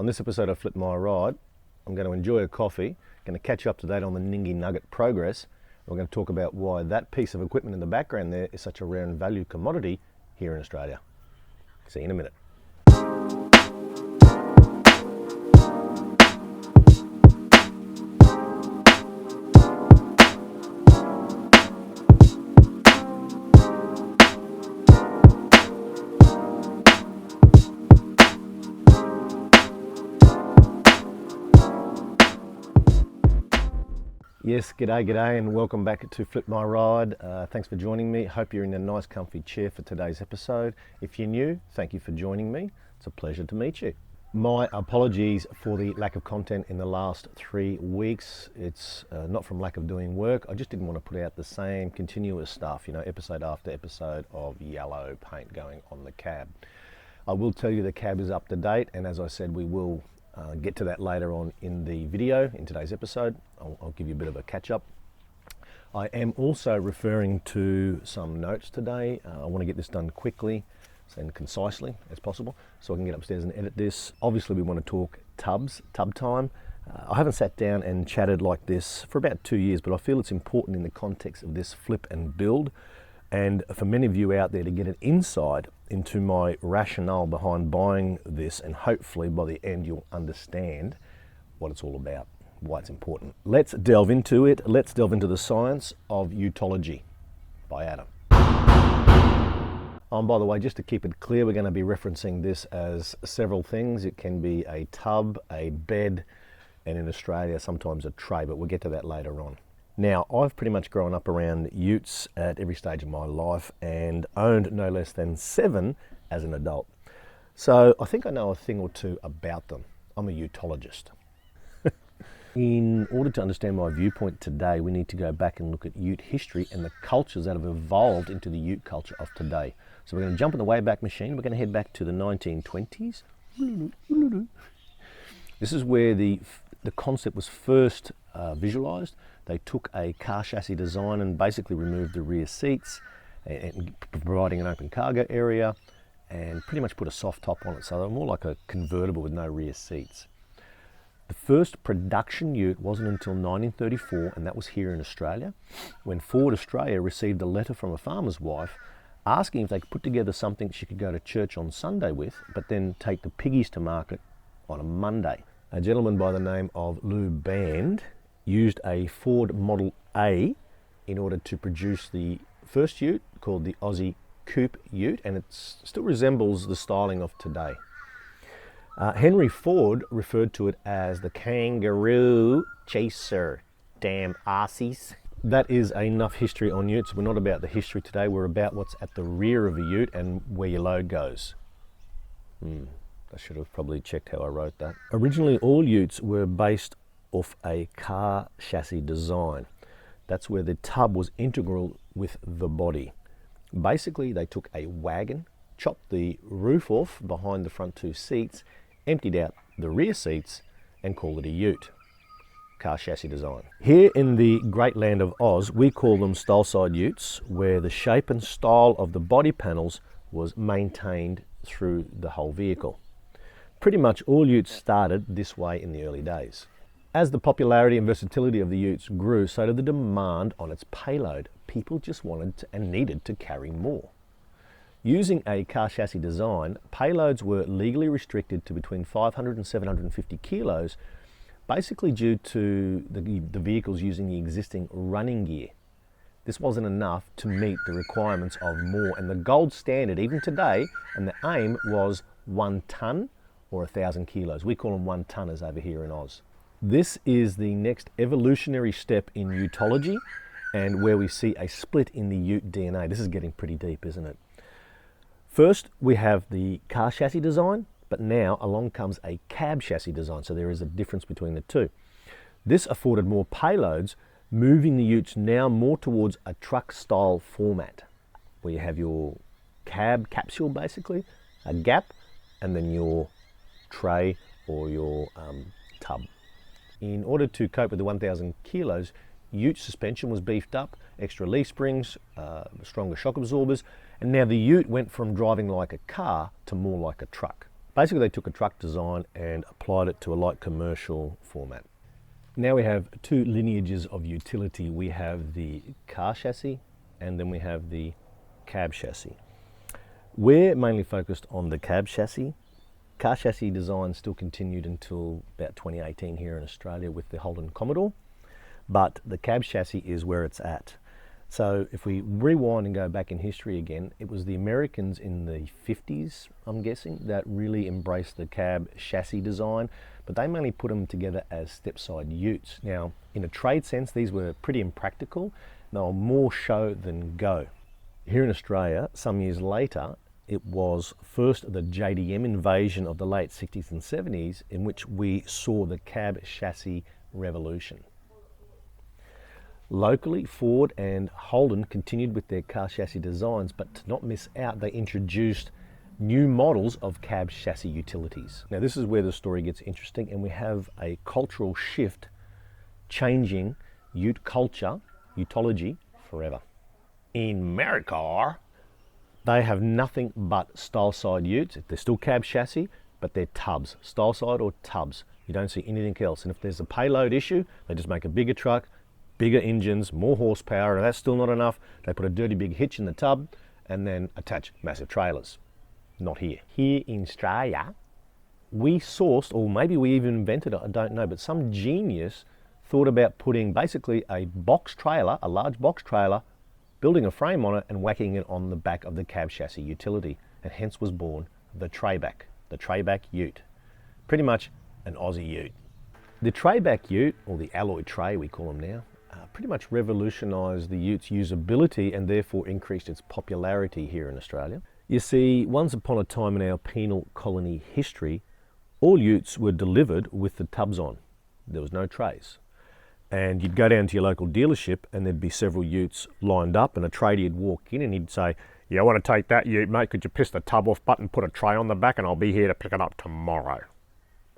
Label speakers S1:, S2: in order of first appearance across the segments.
S1: On this episode of Flip My Ride, I'm going to enjoy a coffee, going to catch you up to date on the Ningy Nugget progress. We're going to talk about why that piece of equipment in the background there is such a rare and valued commodity here in Australia. See you in a minute. Yes, g'day and welcome back to Flip My Ride. Thanks for joining me. Hope you're in a nice comfy chair for today's episode. If you're new, thank you for joining me. It's a pleasure to meet you. My apologies for the lack of content in the last 3 weeks. It's not from lack of doing work. I just didn't want to put out the same continuous stuff, episode after episode of yellow paint going on the cab. I will tell you the cab is up to date, and as I said, we will get to that later on in the video, in today's episode. I'll give you a bit of a catch up. I am also referring to some notes today. I want to get this done quickly and concisely as possible so I can get upstairs and edit this. Obviously we want to talk tub time. I haven't sat down and chatted like this for about 2 years, but I feel it's important in the context of this flip and build, and for many of you out there to get an insight into my rationale behind buying this, and hopefully by the end you'll understand what it's all about, why it's important. Let's delve into it. Let's delve into the science of Utology by Adam. By the way, just to keep it clear, we're going to be referencing this as several things. It can be a tub, a bed, and in Australia sometimes a tray, but we'll get to that later on. Now, I've pretty much grown up around utes at every stage of my life and owned no less than 7 as an adult. So I think I know a thing or two about them. I'm a utologist. In order to understand my viewpoint today, we need to go back and look at ute history and the cultures that have evolved into the ute culture of today. So we're going to jump in the Wayback Machine. We're going to head back to the 1920s. This is where the concept was first visualized. They took a car chassis design and basically removed the rear seats, and providing an open cargo area, and pretty much put a soft top on it, so they're more like a convertible with no rear seats. The first production ute wasn't until 1934, and that was here in Australia, when Ford Australia received a letter from a farmer's wife asking if they could put together something she could go to church on Sunday with, but then take the piggies to market on a Monday. A gentleman by the name of Lou Band used a Ford Model A in order to produce the first ute, called the Aussie Coupe ute, and it still resembles the styling of today. Henry Ford referred to it as the Kangaroo Chaser. Damn Aussies. That is enough history on utes. We're not about the history today, we're about what's at the rear of a ute and where your load goes. I should have probably checked how I wrote that. Originally, all utes were based off a car chassis design. That's where the tub was integral with the body. Basically, they took a wagon, chopped the roof off behind the front 2 seats, emptied out the rear seats, and called it a ute. Car chassis design. Here in the great land of Oz, we call them style-side utes, where the shape and style of the body panels was maintained through the whole vehicle. Pretty much all utes started this way in the early days. As the popularity and versatility of the utes grew, so did the demand on its payload. People just wanted and needed to carry more. Using a car chassis design, payloads were legally restricted to between 500 and 750 kilos, basically due to the vehicles using the existing running gear. This wasn't enough to meet the requirements of more, and the gold standard, even today, and the aim was 1 tonne or 1,000 kilos. We call them 1 tonners over here in Oz. This is the next evolutionary step in Utology, and where we see a split in the ute DNA. This is getting pretty deep, isn't it? First, we have the car chassis design, but now along comes a cab chassis design, so there is a difference between the two. This afforded more payloads, moving the utes now more towards a truck-style format, where you have your cab capsule, basically, a gap, and then your tray or your tub. In order to cope with the 1,000 kilos, ute suspension was beefed up, extra leaf springs, stronger shock absorbers, and now the ute went from driving like a car to more like a truck. Basically, they took a truck design and applied it to a light commercial format. Now we have two lineages of utility. We have the car chassis and then we have the cab chassis. We're mainly focused on the cab chassis. Car chassis design still continued until about 2018 here in Australia with the Holden Commodore, but the cab chassis is where it's at. So if we rewind and go back in history again, it was the Americans in the 50s, I'm guessing, that really embraced the cab chassis design, but they mainly put them together as step-side utes. Now, in a trade sense, these were pretty impractical. They were more show than go. Here in Australia, some years later, it was first the JDM invasion of the late 60s and 70s in which we saw the cab chassis revolution. Locally, Ford and Holden continued with their car chassis designs, but to not miss out, they introduced new models of cab chassis utilities. Now this is where the story gets interesting, and we have a cultural shift changing ute culture, Utology, forever. In America, they have nothing but style side utes. They're still cab chassis, but they're tubs, style side or tubs. You don't see anything else. And if there's a payload issue, they just make a bigger truck, bigger engines, more horsepower, and that's still not enough. They put a dirty big hitch in the tub and then attach massive trailers. Not here. Here in Australia, we sourced, or maybe we even invented it, I don't know, but some genius thought about putting basically a box trailer, a large box trailer, building a frame on it and whacking it on the back of the cab chassis utility. And hence was born the Trayback ute. Pretty much an Aussie ute. The Trayback ute, or the alloy tray we call them now, pretty much revolutionised the ute's usability and therefore increased its popularity here in Australia. You see, once upon a time in our penal colony history, all utes were delivered with the tubs on. There was no trays. And you'd go down to your local dealership and there'd be several utes lined up, and a tradie would walk in and he'd say, "Yeah, I want to take that ute, mate. Could you piss the tub off button, put a tray on the back, and I'll be here to pick it up tomorrow."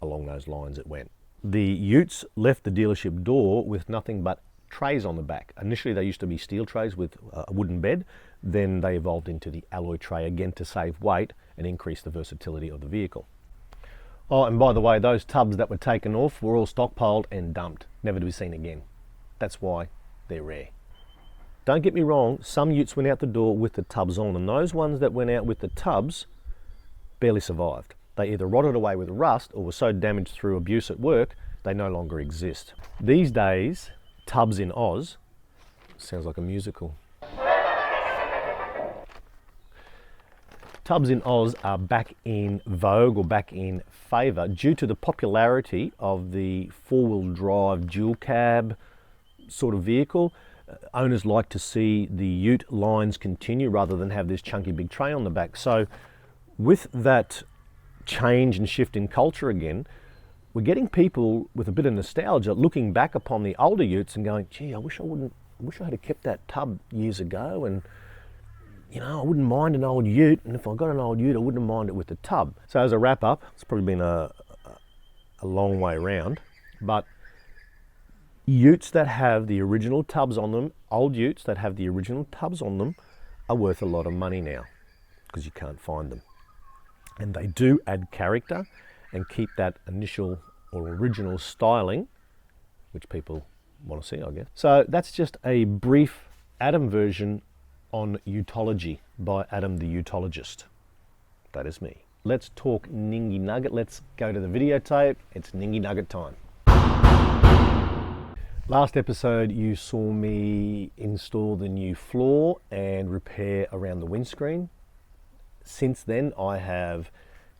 S1: Along those lines it went. The utes left the dealership door with nothing but trays on the back. Initially they used to be steel trays with a wooden bed, then they evolved into the alloy tray, again to save weight and increase the versatility of the vehicle. Oh, and by the way, those tubs that were taken off were all stockpiled and dumped, never to be seen again. That's why they're rare. Don't get me wrong, some utes went out the door with the tubs on, and those ones that went out with the tubs barely survived. They either rotted away with rust or were so damaged through abuse at work, they no longer exist. These days, tubs in Oz, sounds like a musical. Tubs in Oz are back in vogue or back in favour due to the popularity of the four-wheel drive dual cab sort of vehicle. Owners like to see the ute lines continue rather than have this chunky big tray on the back. So with that change and shift in culture again, we're getting people with a bit of nostalgia looking back upon the older utes and going, "Gee, I wish I had kept that tub years ago, and you know, I wouldn't mind an old ute, and if I got an old ute, I wouldn't mind it with the tub." So as a wrap up, it's probably been a long way round, but utes that have the original tubs on them, old utes that have the original tubs on them, are worth a lot of money now because you can't find them. And they do add character and keep that initial or original styling, which people want to see, I guess. So that's just a brief Adam version on Utology by Adam the Utologist. That is me. Let's talk Ningy Nugget. Let's go to the videotape. It's Ningy Nugget time. Last episode you saw me install the new floor and repair around the windscreen. Since then I have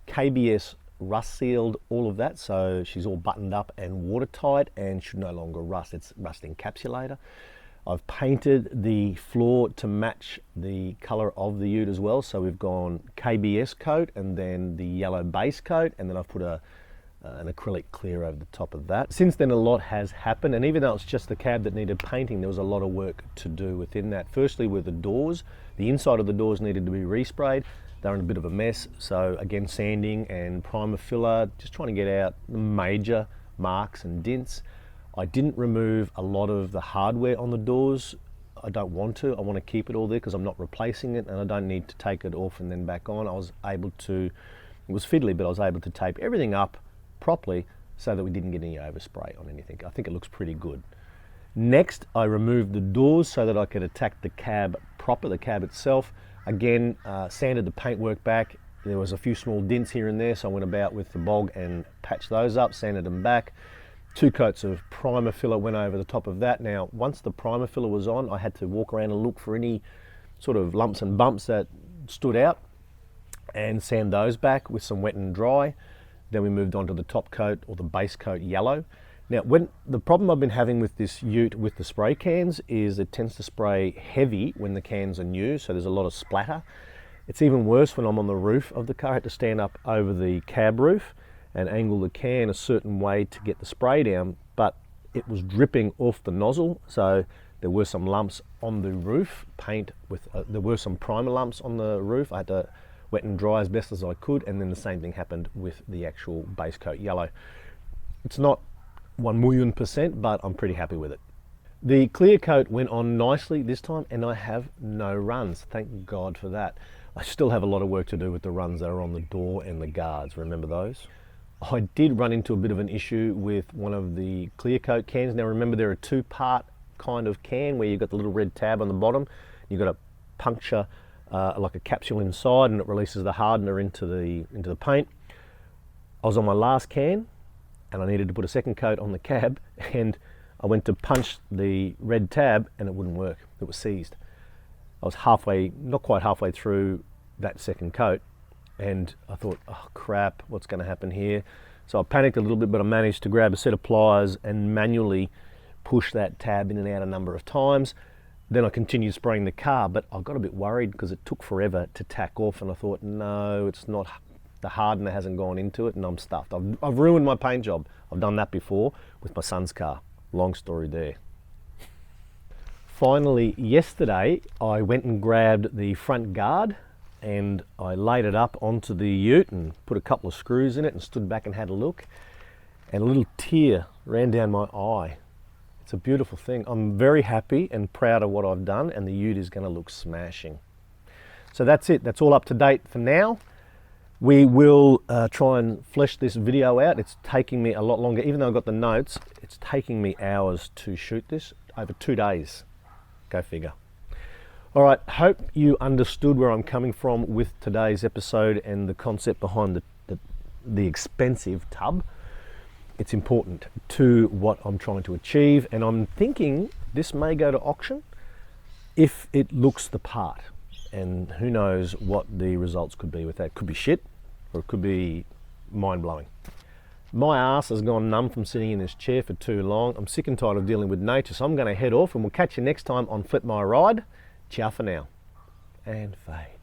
S1: KBS rust sealed all of that, so she's all buttoned up and watertight and should no longer rust. It's rust encapsulator. I've painted the floor to match the colour of the ute as well, so we've gone KBS coat and then the yellow base coat, and then I've put an acrylic clear over the top of that. Since then a lot has happened, and even though it's just the cab that needed painting, there was a lot of work to do within that. Firstly with the doors, the inside of the doors needed to be resprayed. They're in a bit of a mess, so again sanding and primer filler, just trying to get out the major marks and dents. I didn't remove a lot of the hardware on the doors. I don't want to. I want to keep it all there because I'm not replacing it, and I don't need to take it off and then back on. I was able to It was fiddly, but I was able to tape everything up properly so that we didn't get any overspray on anything. I think it looks pretty good. Next, I removed the doors so that I could attack the cab proper, the cab itself. Again, sanded the paintwork back. There was a few small dints here and there, so I went about with the bog and patched those up, sanded them back. 2 coats of primer filler went over the top of that. Now, once the primer filler was on, I had to walk around and look for any sort of lumps and bumps that stood out and sand those back with some wet and dry. Then we moved on to the top coat, or the base coat yellow. Now, the problem I've been having with this Ute with the spray cans is it tends to spray heavy when the cans are new, so there's a lot of splatter. It's even worse when I'm on the roof of the car. I had to stand up over the cab roof and angle the can a certain way to get the spray down, but it was dripping off the nozzle, so there were some lumps on the roof, there were some primer lumps on the roof. I had to wet and dry as best as I could, and then the same thing happened with the actual base coat yellow. It's not 1,000,000%, but I'm pretty happy with it. The clear coat went on nicely this time, and I have no runs. Thank God for that. I still have a lot of work to do with the runs that are on the door and the guards. Remember those? I did run into a bit of an issue with one of the clear coat cans. Now remember, they're a 2-part kind of can where you've got the little red tab on the bottom. You've got to puncture like a capsule inside, and it releases the hardener into the paint. I was on my last can and I needed to put a second coat on the cab, and I went to punch the red tab and it wouldn't work. It was seized. I was not quite halfway through that second coat, and I thought, oh crap, what's going to happen here? So I panicked a little bit, but I managed to grab a set of pliers and manually push that tab in and out a number of times. Then I continued spraying the car, but I got a bit worried because it took forever to tack off, and I thought, no, it's not, the hardener hasn't gone into it, and I'm stuffed. I've ruined my paint job. I've done that before with my son's car. Long story there. Finally, yesterday, I went and grabbed the front guard and I laid it up onto the Ute and put a couple of screws in it and stood back and had a look, and a little tear ran down my eye. It's a beautiful thing. I'm very happy and proud of what I've done, and the Ute is going to look smashing. So that's it. That's all up to date for now. We will try and flesh this video out. It's taking me a lot longer. Even though I've got the notes, it's taking me hours to shoot this, over 2 days. Go figure. All right, hope you understood where I'm coming from with today's episode and the concept behind the expensive tub. It's important to what I'm trying to achieve, and I'm thinking this may go to auction if it looks the part, and who knows what the results could be with that. Could be shit, or it could be mind-blowing. My ass has gone numb from sitting in this chair for too long. I'm sick and tired of dealing with nature, so I'm going to head off, and we'll catch you next time on Flip My Ride. Ciao for now, and fade.